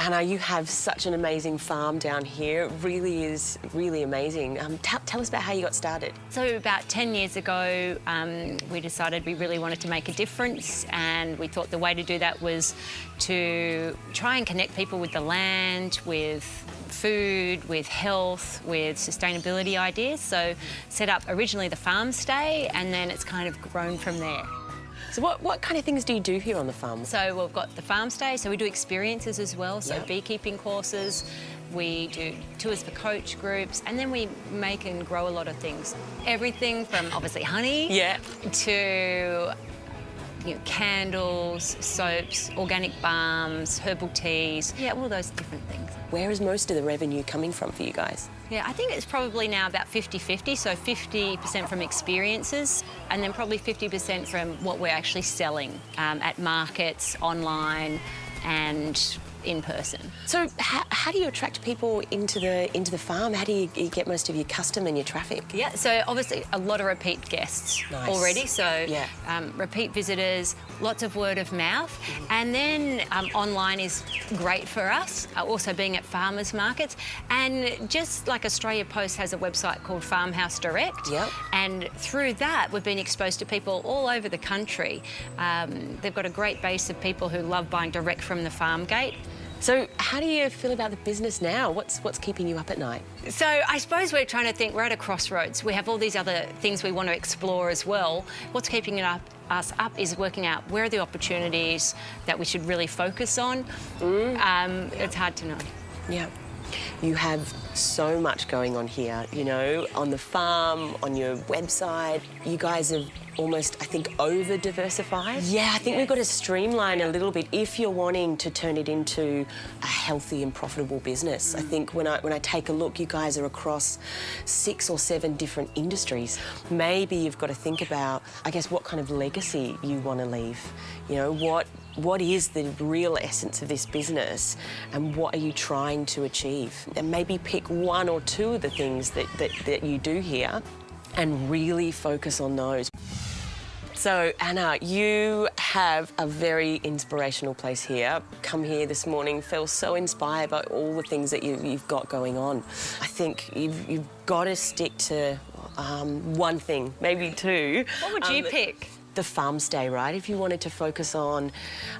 Anna, you have such an amazing farm down here. It really is really amazing. Tell us about how you got started. So about 10 years ago, we decided we really wanted to make a difference, and we thought the way to do that was to try and connect people with the land, with food, with health, with sustainability ideas. So set up originally the farm stay, and then it's kind of grown from there. So what kind of things do you do here on the farm? So we've got the farm stay, so we do experiences as well, so Yep. beekeeping courses, we do tours for coach groups, and then we make and grow a lot of things. Everything from obviously honey Yeah. to candles, soaps, organic balms, herbal teas, all those different things. Where is most of the revenue coming from for you guys? Yeah, I think it's probably now about 50-50, so 50% from experiences and then probably 50% from what we're actually selling at markets, online and in person. So how do you attract people into the farm? How do you get most of your custom and your traffic? Yeah, so obviously a lot of repeat guests already, so repeat visitors, lots of word of mouth, and then online is great for us, also being at farmers markets, and just like Australia Post has a website called Farmhouse Direct, and through that we've been exposed to people all over the country. They've got a great base of people who love buying direct from the farm gate. So how do you feel about the business now? What's keeping you up at night? So I suppose we're trying to think, we're at a crossroads. We have all these other things we want to explore as well. What's keeping us up is working out where are the opportunities that we should really focus on. It's hard to know. Yeah. You have so much going on here, you know, on the farm, on your website. You guys have almost, I think, over-diversified. Yeah, I think we've got to streamline a little bit if you're wanting to turn it into a healthy and profitable business. I think when I take a look, you guys are across 6 or 7 different industries. Maybe you've got to think about, I guess, what kind of legacy you want to leave. You know, what is the real essence of this business and what are you trying to achieve? And maybe pick 1 or 2 of the things that you do here and really focus on those. So, Anna, you have a very inspirational place here. Come here this morning, feel so inspired by all the things that you've got going on. I think you've got to stick to one thing, maybe 2. What would you pick? The farm stay, right? If you wanted to focus on,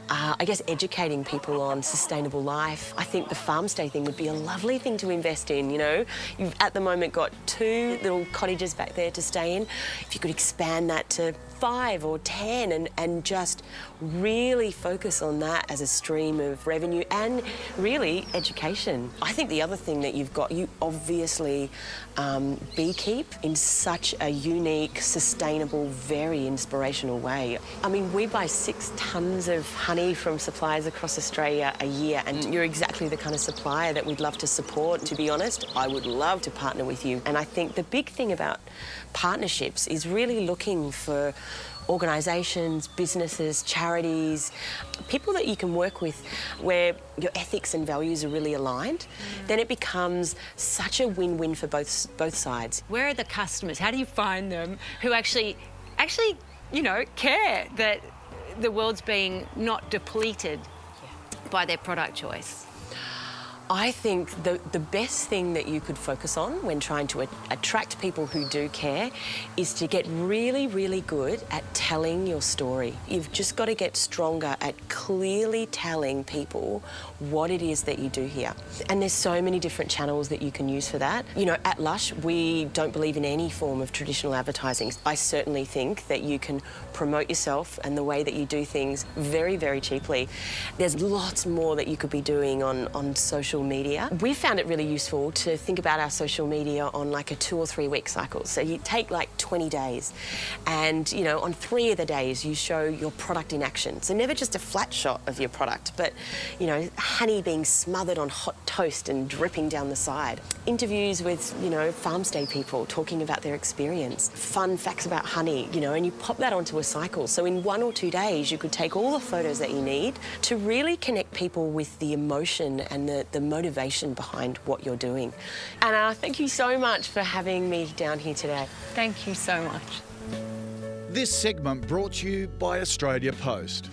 I guess, educating people on sustainable life, I think the farm stay thing would be a lovely thing to invest in, you know? You've at the moment got 2 little cottages back there to stay in. If you could expand that to 5 or 10 and just really focus on that as a stream of revenue and really education. I think the other thing that you've got, you obviously beekeep in such a unique, sustainable, very inspirational way. I mean, we buy 6 tonnes of honey from suppliers across Australia a year, and you're exactly the kind of supplier that we'd love to support. To be honest, I would love to partner with you. And I think the big thing about partnerships is really looking for organisations, businesses, charities, people that you can work with where your ethics and values are really aligned. Then it becomes such a win-win for both sides. Where are the customers? How do you find them who actually, you know, care that the world's being not depleted by their product choice? I think the best thing that you could focus on when trying to attract people who do care is to get really, really good at telling your story. You've just got to get stronger at clearly telling people what it is that you do here. And there's so many different channels that you can use for that. You know, at LUSH, we don't believe in any form of traditional advertising. I certainly think that you can promote yourself and the way that you do things very, very cheaply. There's lots more that you could be doing on social media. We found it really useful to think about our social media on like a 2 or 3 week cycle. So you take like 20 days and, you know, on 3 of the days you show your product in action. So never just a flat shot of your product, but, you know, honey being smothered on hot toast and dripping down the side. Interviews with, you know, farm stay people talking about their experience. Fun facts about honey, you know, and you pop that onto a cycle. So in 1 or 2 days you could take all the photos that you need to really connect people with the emotion and the motivation behind what you're doing. Anna, thank you so much for having me down here today. Thank you so much. This segment brought to you by Australia Post.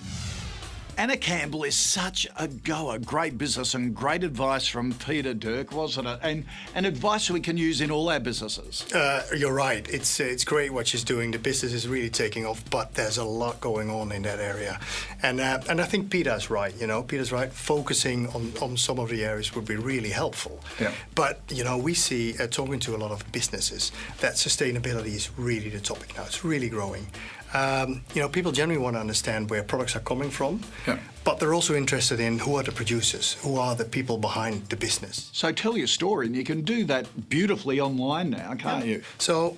Anna Campbell is such a goer. Great business and great advice from Peter Dirk, wasn't it? And advice we can use in all our businesses. You're right. It's great what she's doing. The business is really taking off, but there's a lot going on in that area. And I think Peter's right. Peter's right. Focusing on some of the areas would be really helpful. Yeah. But, we see, talking to a lot of businesses, that sustainability is really the topic now. It's really growing. People generally want to understand where products are coming from, but they're also interested in who are the producers, who are the people behind the business. So tell your story, and you can do that beautifully online now, can't you? So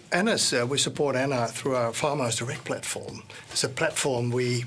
we support Anna through our Farmhouse Direct platform. It's a platform we've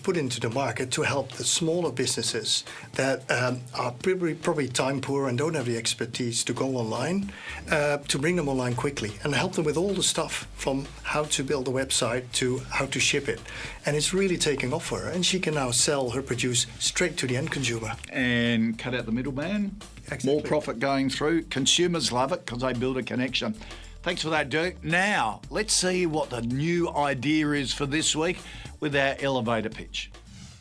put into the market to help the smaller businesses that are probably time poor and don't have the expertise to go online, to bring them online quickly and help them with all the stuff from how to build a website to how to ship it. And it's really taking off for her. And she can now sell her produce straight to the end consumer. And cut out the middleman. Exactly. More profit going through. Consumers love it because they build a connection. Thanks for that, Dirk. Now, let's see what the new idea is for this week with our elevator pitch.